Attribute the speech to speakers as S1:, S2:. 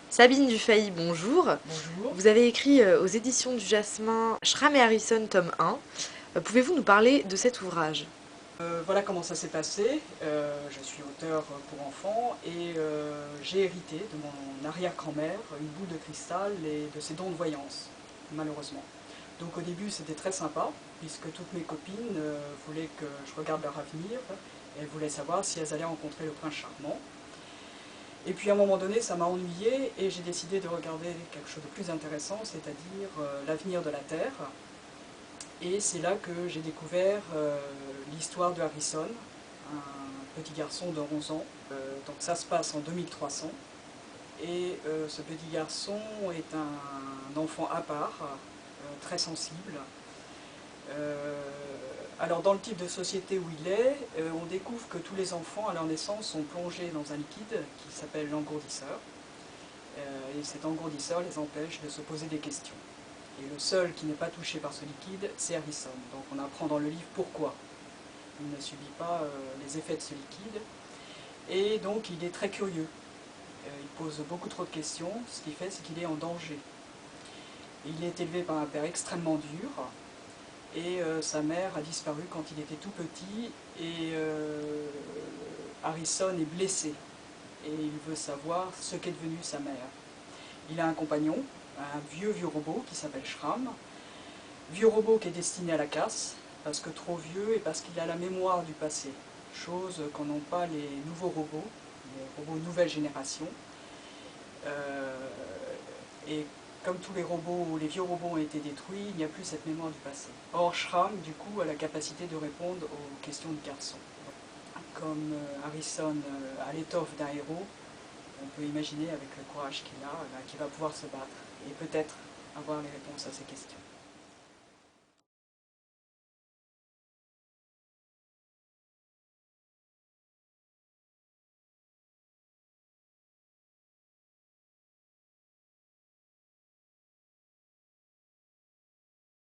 S1: Sabine Dufay, bonjour.
S2: Bonjour.
S1: Vous avez écrit aux éditions du Jasmin Schramm et Harrison, tome 1. Pouvez-vous nous parler de cet ouvrage?
S2: Voilà comment ça s'est passé. Je suis auteur pour enfants et j'ai hérité de mon arrière-grand-mère une boule de cristal et de ses dons de voyance, malheureusement. Donc au début c'était très sympa, puisque toutes mes copines voulaient que je regarde leur avenir, et elles voulaient savoir si elles allaient rencontrer le prince charmant. Et puis à un moment donné ça m'a ennuyée et j'ai décidé de regarder quelque chose de plus intéressant, c'est-à-dire l'avenir de la Terre. Et c'est là que j'ai découvert l'histoire de Harrison, un petit garçon de 11 ans. Donc ça se passe en 2300. Et ce petit garçon est un enfant à part, très sensible. Alors dans le type de société où il est, on découvre que tous les enfants à leur naissance sont plongés dans un liquide qui s'appelle l'engourdisseur. Et cet engourdisseur les empêche de se poser des questions. Et le seul qui n'est pas touché par ce liquide, c'est Harrison. Donc on apprend dans le livre pourquoi il ne subit pas les effets de ce liquide. Et donc il est très curieux. Il pose beaucoup trop de questions, ce qui fait c'est qu'il est en danger. Il est élevé par un père extrêmement dur, et sa mère a disparu quand il était tout petit, et Harrison est blessé, et il veut savoir ce qu'est devenu sa mère. Il a un compagnon, un vieux robot qui s'appelle Schramm, vieux robot qui est destiné à la casse, parce que trop vieux et parce qu'il a la mémoire du passé, chose qu'en n'ont pas les nouveaux robots, les robots nouvelle génération. Et comme tous les robots, ou les vieux robots ont été détruits, il n'y a plus cette mémoire du passé. Or, Schramm, du coup, a la capacité de répondre aux questions de garçon. Comme Harrison a l'étoffe d'un héros, on peut imaginer avec le courage qu'il a, qu'il va pouvoir se battre et peut-être avoir les réponses à ces questions.